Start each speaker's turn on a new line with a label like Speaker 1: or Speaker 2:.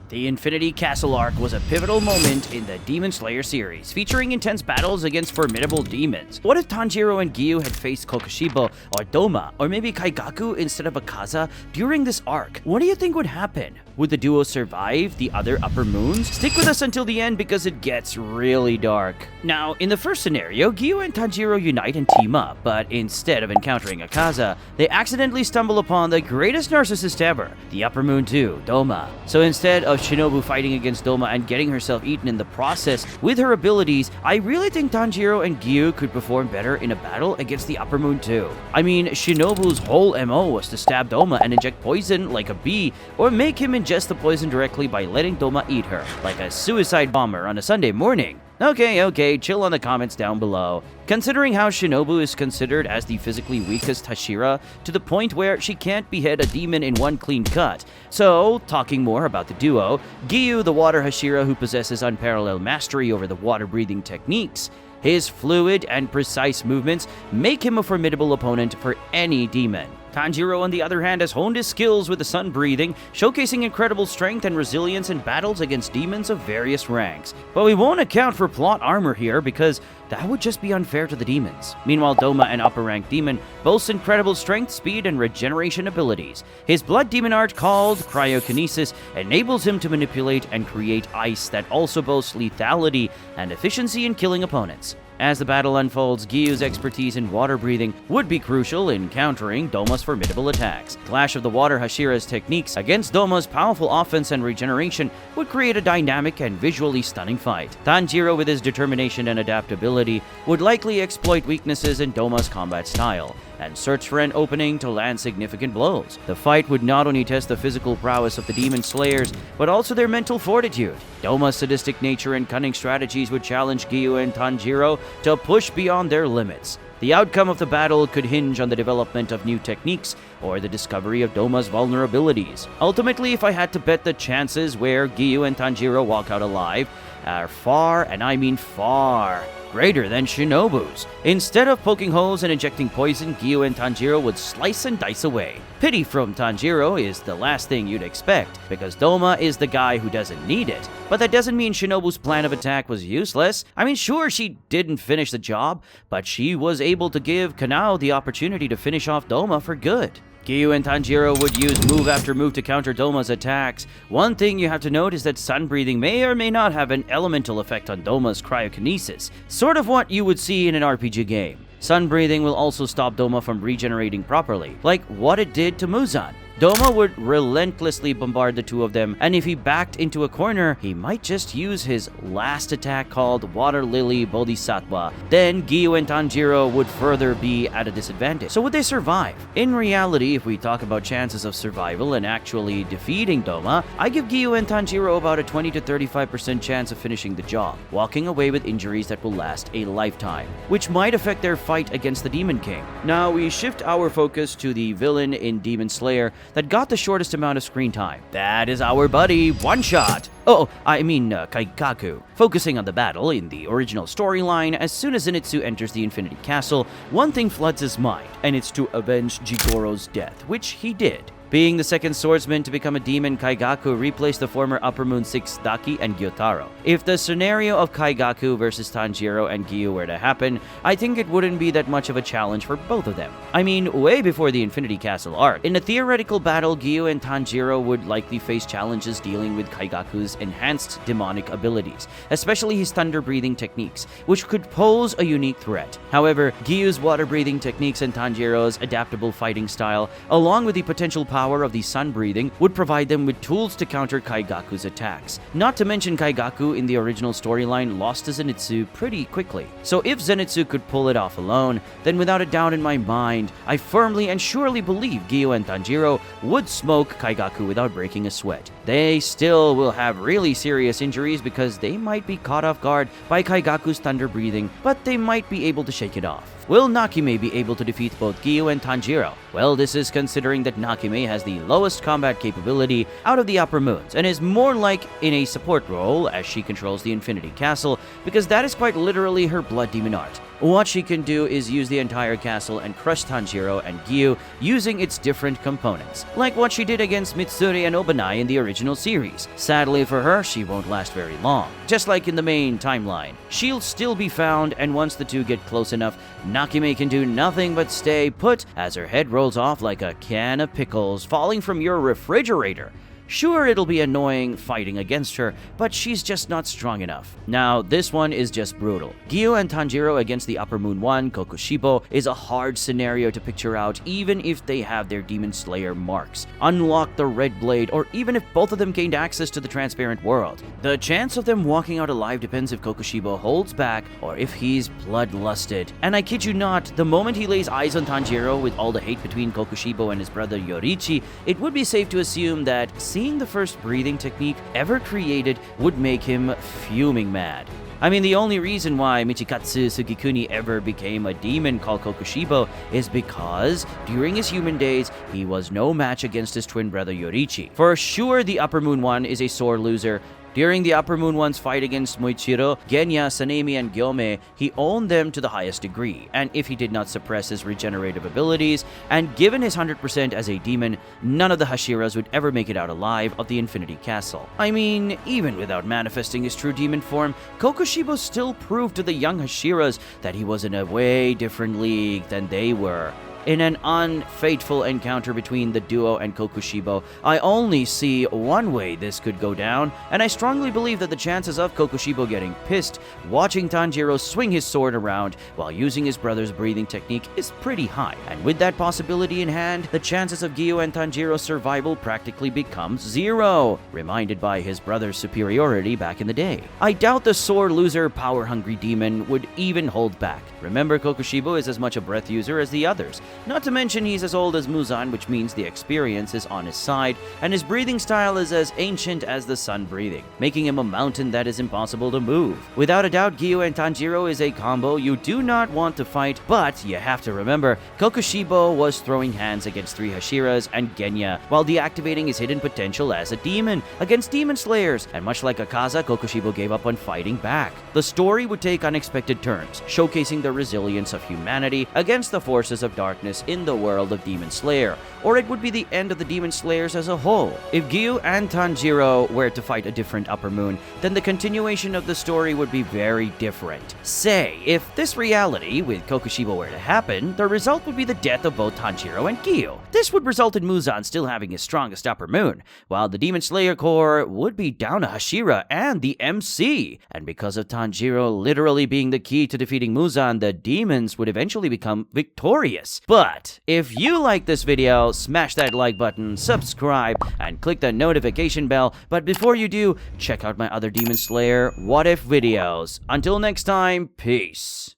Speaker 1: The Infinity Castle arc was a pivotal moment in the Demon Slayer series, featuring intense battles against formidable demons. What if Tanjiro and Giyu had faced Kokushibo or Doma, or maybe Kaigaku instead of Akaza during this arc? What do you think would happen? Would the duo survive the other upper moons? Stick with us until the end because it gets really dark. Now, in the first scenario, Giyu and Tanjiro unite and team up, but instead of encountering Akaza, they accidentally stumble upon the greatest narcissist ever, the upper moon 2, Doma. So instead of Shinobu fighting against Doma and getting herself eaten in the process with her abilities, I really think Tanjiro and Giyu could perform better in a battle against the upper moon 2. I mean, Shinobu's whole MO was to stab Doma and inject poison like a bee, or make him ingest the poison directly by letting Doma eat her, like a suicide bomber on a Sunday morning. Okay, chill on the comments down below. Considering how Shinobu is considered as the physically weakest Hashira, to the point where she can't behead a demon in one clean cut. So, talking more about the duo, Giyu, the water Hashira who possesses unparalleled mastery over the water-breathing techniques. His fluid and precise movements make him a formidable opponent for any demon. Tanjiro, on the other hand, has honed his skills with the sun breathing, showcasing incredible strength and resilience in battles against demons of various ranks. But we won't account for plot armor here because that would just be unfair to the demons. Meanwhile, Doma, an upper rank demon, boasts incredible strength, speed, and regeneration abilities. His blood demon art, called cryokinesis, enables him to manipulate and create ice that also boasts lethality and efficiency in killing opponents. As the battle unfolds, Giyu's expertise in water breathing would be crucial in countering Doma's formidable attacks. Clash of the Water Hashira's techniques against Doma's powerful offense and regeneration would create a dynamic and visually stunning fight. Tanjiro, with his determination and adaptability, would likely exploit weaknesses in Doma's combat style and search for an opening to land significant blows. The fight would not only test the physical prowess of the demon slayers, but also their mental fortitude. Doma's sadistic nature and cunning strategies would challenge Giyu and Tanjiro to push beyond their limits. The outcome of the battle could hinge on the development of new techniques or the discovery of Doma's vulnerabilities. Ultimately, if I had to bet, the chances where Giyu and Tanjiro walk out alive are far, and I mean far, greater than Shinobu's. Instead of poking holes and injecting poison, Giyu and Tanjiro would slice and dice away. Pity from Tanjiro is the last thing you'd expect, because Doma is the guy who doesn't need it. But that doesn't mean Shinobu's plan of attack was useless. I mean, sure, she didn't finish the job, but she was able to give Kanao the opportunity to finish off Doma for good. Giyu and Tanjiro would use move after move to counter Doma's attacks. One thing you have to note is that sun breathing may or may not have an elemental effect on Doma's cryokinesis, sort of what you would see in an RPG game. Sun breathing will also stop Doma from regenerating properly, like what it did to Muzan. Doma would relentlessly bombard the two of them, and if he backed into a corner, he might just use his last attack called Water Lily Bodhisattva. Then Giyu and Tanjiro would further be at a disadvantage. So would they survive? In reality, if we talk about chances of survival and actually defeating Doma, I give Giyu and Tanjiro about a 20 to 35% chance of finishing the job, walking away with injuries that will last a lifetime, which might affect their fight against the Demon King. Now we shift our focus to the villain in Demon Slayer that got the shortest amount of screen time. That is our buddy, One Shot. Kaigaku. Focusing on the battle in the original storyline, as soon as Zenitsu enters the Infinity Castle, one thing floods his mind, and it's to avenge Jigoro's death, which he did. Being the second swordsman to become a demon, Kaigaku replaced the former Upper Moon 6 Daki and Gyotaro. If the scenario of Kaigaku versus Tanjiro and Giyu were to happen, I think it wouldn't be that much of a challenge for both of them. I mean, way before the Infinity Castle arc. In a theoretical battle, Giyu and Tanjiro would likely face challenges dealing with Kaigaku's enhanced demonic abilities, especially his thunder-breathing techniques, which could pose a unique threat. However, Giyu's water-breathing techniques and Tanjiro's adaptable fighting style, along with the potential power of the sun breathing, would provide them with tools to counter Kaigaku's attacks. Not to mention, Kaigaku in the original storyline lost to Zenitsu pretty quickly. So if Zenitsu could pull it off alone, then without a doubt in my mind, I firmly and surely believe Giyu and Tanjiro would smoke Kaigaku without breaking a sweat. They still will have really serious injuries because they might be caught off guard by Kaigaku's thunder breathing, but they might be able to shake it off. Will Nakime be able to defeat both Giyu and Tanjiro? Well, this is considering that Nakime has the lowest combat capability out of the Upper Moons and is more like in a support role as she controls the Infinity Castle, because that is quite literally her blood demon art. What she can do is use the entire castle and crush Tanjiro and Giyu using its different components, like what she did against Mitsuri and Obanai in the original series. Sadly for her, she won't last very long. Just like in the main timeline, she'll still be found, and once the two get close enough, Nakime can do nothing but stay put as her head rolls off like a can of pickles falling from your refrigerator. Sure, it'll be annoying fighting against her, but she's just not strong enough. Now, this one is just brutal. Giyu and Tanjiro against the Upper Moon 1, Kokushibo, is a hard scenario to picture out even if they have their Demon Slayer marks, unlock the Red Blade, or even if both of them gained access to the Transparent World. The chance of them walking out alive depends if Kokushibo holds back or if he's bloodlusted. And I kid you not, the moment he lays eyes on Tanjiro with all the hate between Kokushibo and his brother Yoriichi, it would be safe to assume that seeing the first breathing technique ever created would make him fuming mad. I mean, the only reason why Michikatsu Sugikuni ever became a demon called Kokushibo is because during his human days, he was no match against his twin brother Yoriichi. For sure, the Upper Moon 1 is a sore loser. During the Upper Moon 1's fight against Moichiro, Genya, Sanemi, and Gyome, he owned them to the highest degree, and if he did not suppress his regenerative abilities, and given his 100% as a demon, none of the Hashiras would ever make it out alive of the Infinity Castle. I mean, even without manifesting his true demon form, Kokushibo still proved to the young Hashiras that he was in a way different league than they were. In an unfateful encounter between the duo and Kokushibo, I only see one way this could go down, and I strongly believe that the chances of Kokushibo getting pissed watching Tanjiro swing his sword around while using his brother's breathing technique is pretty high. And with that possibility in hand, the chances of Giyu and Tanjiro's survival practically becomes zero, reminded by his brother's superiority back in the day. I doubt the sore loser, power-hungry demon would even hold back. Remember, Kokushibo is as much a breath user as the others. Not to mention he's as old as Muzan, which means the experience is on his side, and his breathing style is as ancient as the sun breathing, making him a mountain that is impossible to move. Without a doubt, Giyu and Tanjiro is a combo you do not want to fight, but you have to remember, Kokushibo was throwing hands against 3 Hashiras and Genya, while deactivating his hidden potential as a demon against Demon Slayers, and much like Akaza, Kokushibo gave up on fighting back. The story would take unexpected turns, showcasing the resilience of humanity against the forces of darkness in the world of Demon Slayer, or it would be the end of the Demon Slayers as a whole. If Giyu and Tanjiro were to fight a different Upper Moon, then the continuation of the story would be very different. Say, if this reality with Kokushibo were to happen, the result would be the death of both Tanjiro and Giyu. This would result in Muzan still having his strongest Upper Moon, while the Demon Slayer Corps would be down to Hashira and the MC. And because of Tanjiro literally being the key to defeating Muzan, the demons would eventually become victorious. But if you like this video, smash that like button, subscribe, and click the notification bell. But before you do, check out my other Demon Slayer What If videos. Until next time, peace.